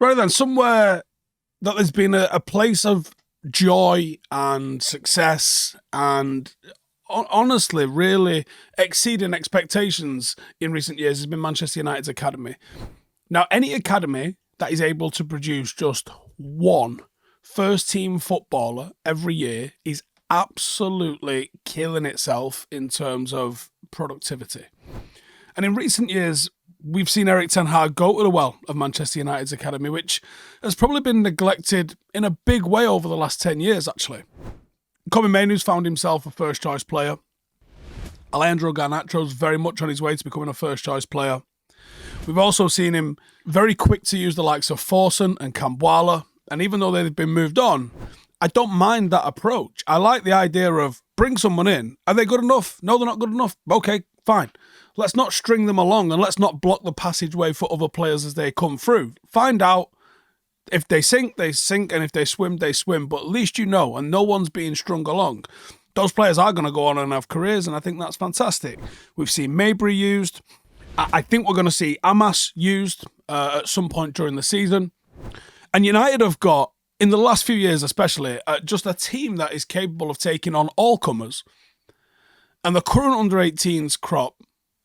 Right then, somewhere that there's been a place of joy and success and honestly really exceeding expectations in recent years has been Manchester United's academy. Now, any academy that is able to produce just one first-team footballer every year is absolutely killing itself in terms of productivity. And in recent years, we've seen Erik ten Hag go to the well of Manchester United's academy, which has probably been neglected in a big way over the last 10 years, actually. Kobbie Mainoo's found himself a first-choice player. Alejandro Garnacho's very much on his way to becoming a first-choice player. We've also seen him very quick to use the likes of Howson and Kambwala, and even though they've been moved on, I don't mind that approach. I like the idea of bring someone in. Are they good enough? No, they're not good enough. Okay, fine. Let's not string them along and let's not block the passageway for other players as they come through. Find out if they sink, and if they swim, they swim. But at least you know, and no one's being strung along. Those players are going to go on and have careers, and I think that's fantastic. We've seen Mabry used. I think we're going to see Amas used at some point during the season. And United have got, in the last few years especially, just a team that is capable of taking on all comers. And the current under-18s crop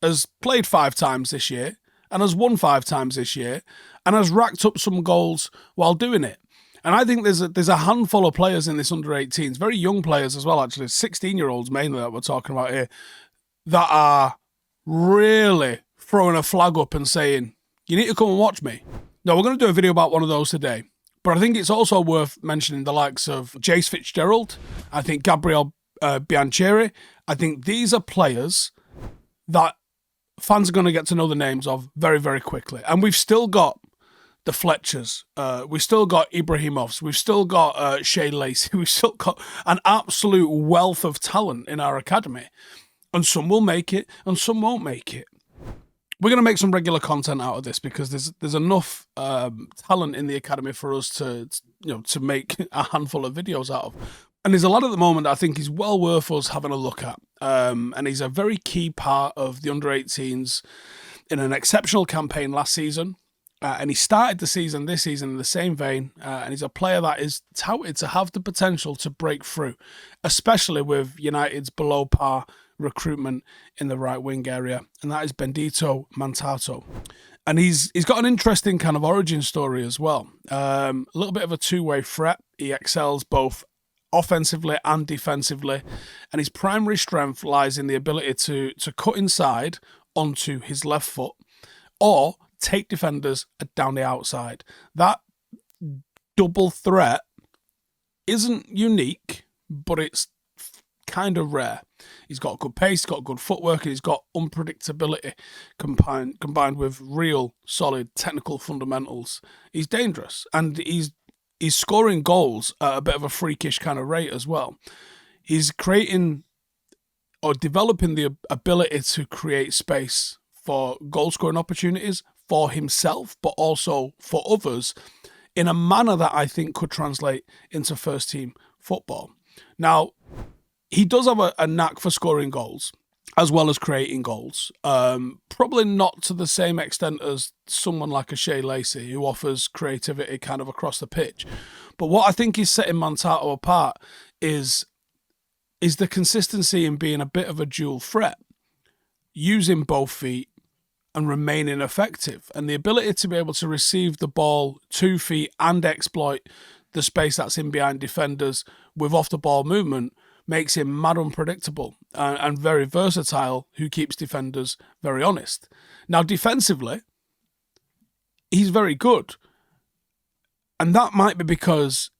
has played 5 times this year and has won 5 times this year and has racked up some goals while doing it. And I think there's a handful of players in this under-18s, very young players as well, actually, 16-year-olds mainly that we're talking about here, that are really throwing a flag up and saying, you need to come and watch me. Now, we're going to do a video about one of those today, but I think it's also worth mentioning the likes of Jayce Fitzgerald, I think Gabriele Biancheri. I think these are players that fans are going to get to know the names of very, very quickly. And we've still got the Fletchers, we've still got Ibrahimovs, we've still got Shea Lacey, we've still got an absolute wealth of talent in our academy. And some will make it and some won't make it. We're going to make some regular content out of this because there's enough talent in the academy for us to make a handful of videos out of. And there's a lad at the moment that I think is well worth us having a look at. And he's a very key part of the under-18s in an exceptional campaign last season. And he started the season this season in the same vein. And he's a player that is touted to have the potential to break through, especially with United's below par recruitment in the right wing area. And that is Bendito Mantato. And he's got an interesting kind of origin story as well. A little bit of a two-way threat. He excels both offensively and defensively, and his primary strength lies in the ability to cut inside onto his left foot or take defenders down the outside. That double threat isn't unique, but it's kind of rare. He's got good pace, he's got good footwork, and he's got unpredictability combined with real solid technical fundamentals. He's dangerous, and he's scoring goals at a bit of a freakish kind of rate as well. He's creating or developing the ability to create space for goal-scoring opportunities for himself, but also for others in a manner that I think could translate into first-team football. Now, he does have a knack for scoring goals as well as creating goals. Probably not to the same extent as someone like a Shea Lacey, who offers creativity kind of across the pitch. But what I think is setting Mantato apart is the consistency in being a bit of a dual threat, using both feet and remaining effective, and the ability to be able to receive the ball 2 feet and exploit the space that's in behind defenders with off-the-ball movement makes him mad unpredictable and very versatile, who keeps defenders very honest. Now, defensively, he's very good. And that might be because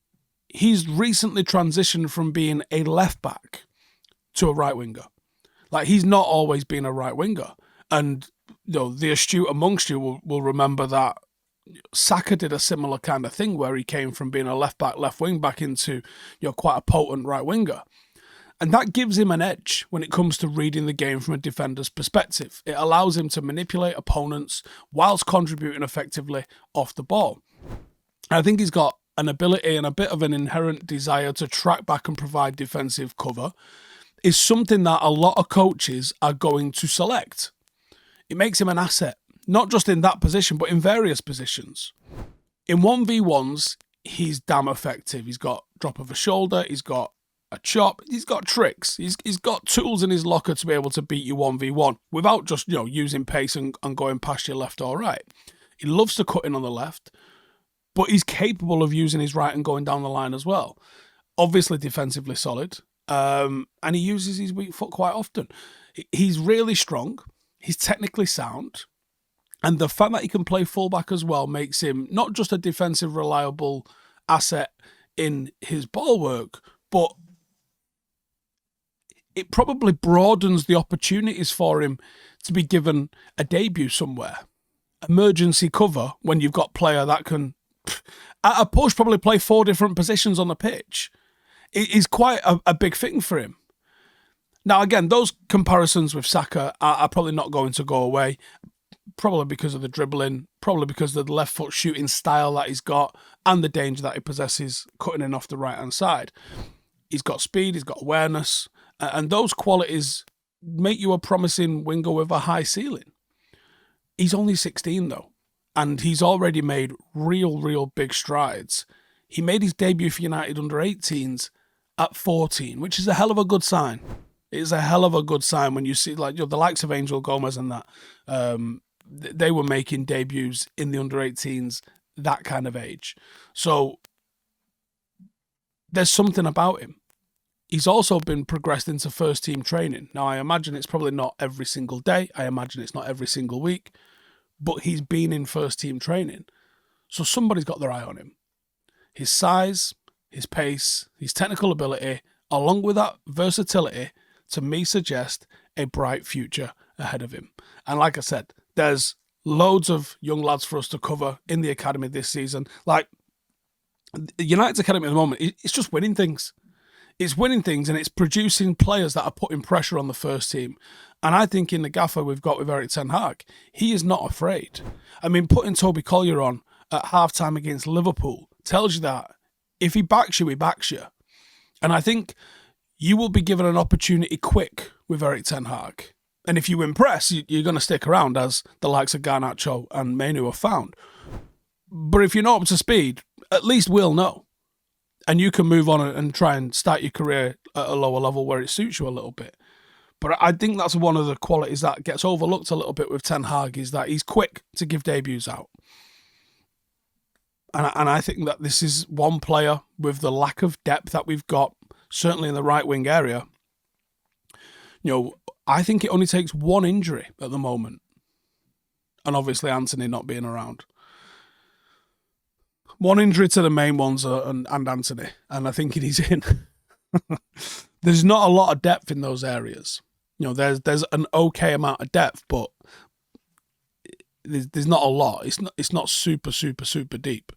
he's recently transitioned from being a left-back to a right-winger. Like, he's not always been a right-winger. And the astute amongst you will remember that Saka did a similar kind of thing where he came from being a left-back, left-wing-back into quite a potent right-winger. And that gives him an edge when it comes to reading the game from a defender's perspective. It allows him to manipulate opponents whilst contributing effectively off the ball. And I think he's got an ability and a bit of an inherent desire to track back and provide defensive cover, is something that a lot of coaches are going to select. It makes him an asset, not just in that position, but in various positions. In 1v1s, he's damn effective. He's got drop of a shoulder, he's got a chop, he's got tricks. He's got tools in his locker to be able to beat you 1v1 without just, using pace and going past your left or right. He loves to cut in on the left, but he's capable of using his right and going down the line as well. Obviously defensively solid, and he uses his weak foot quite often. He's really strong. He's technically sound. And the fact that he can play fullback as well makes him not just a defensive reliable asset in his ball work, but it probably broadens the opportunities for him to be given a debut somewhere. Emergency cover when you've got a player that can, at a push, probably play 4 different positions on the pitch. It is quite a big thing for him. Now, again, those comparisons with Saka are probably not going to go away. Probably because of the dribbling, probably because of the left foot shooting style that he's got and the danger that he possesses cutting in off the right-hand side. He's got speed, he's got awareness, and those qualities make you a promising winger with a high ceiling. He's only 16 though, and he's already made real big strides. He made his debut for United under 18s at 14, which is a hell of a good sign. It is a hell of a good sign when you see the likes of Angel Gomez and that. They were making debuts in the under-18s, that kind of age. So there's something about him. He's also been progressed into first-team training. Now, I imagine it's probably not every single day. I imagine it's not every single week. But he's been in first-team training. So somebody's got their eye on him. His size, his pace, his technical ability, along with that versatility, to me suggest a bright future ahead of him. And like I said, there's loads of young lads for us to cover in the academy this season. Like, United's academy at the moment, it's just winning things. It's winning things and it's producing players that are putting pressure on the first team. And I think in the gaffer we've got with Erik ten Hag, he is not afraid. I mean, putting Toby Collier on at halftime against Liverpool tells you that if he backs you, he backs you. And I think you will be given an opportunity quick with Erik ten Hag. And if you impress, you're going to stick around, as the likes of Garnacho and Manu have found. But if you're not up to speed, at least we'll know. And you can move on and try and start your career at a lower level where it suits you a little bit. But I think that's one of the qualities that gets overlooked a little bit with Ten Hag, is that he's quick to give debuts out. And I think that this is one player with the lack of depth that we've got, certainly in the right wing area. I think it only takes one injury at the moment. And obviously Anthony not being around. One injury to the main ones and Anthony. And I think he's in. There's not a lot of depth in those areas. There's an okay amount of depth, but there's not a lot. It's not super deep.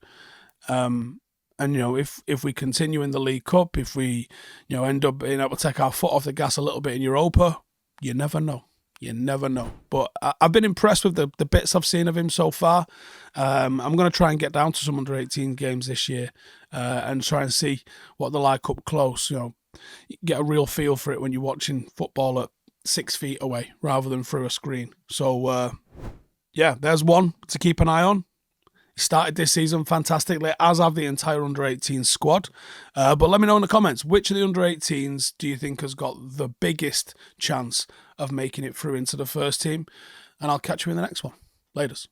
And if we continue in the League Cup, if we end up being able to take our foot off the gas a little bit in Europa, you never know. You never know. But I've been impressed with the bits I've seen of him so far. I'm going to try and get down to some under-18 games this year and try and see what they're like up close. Get a real feel for it when you're watching football at 6 feet away rather than through a screen. So, there's one to keep an eye on. He started this season fantastically, as have the entire under-18 squad. But let me know in the comments, which of the under-18s do you think has got the biggest chance of making it through into the first team? And I'll catch you in the next one. Laters.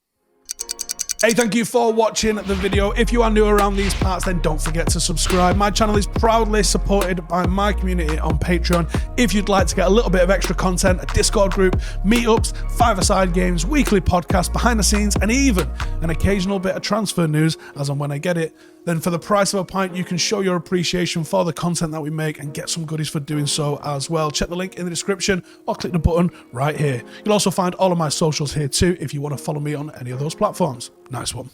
Hey, thank you for watching the video. If you are new around these parts, then don't forget to subscribe. My channel is proudly supported by my community on Patreon. If you'd like to get a little bit of extra content, a Discord group, meetups, five-a-side games, weekly podcasts, behind the scenes, and even an occasional bit of transfer news as and when I get it, then for the price of a pint, you can show your appreciation for the content that we make and get some goodies for doing so as well. Check the link in the description or click the button right here. You'll also find all of my socials here too if you want to follow me on any of those platforms. Nice one.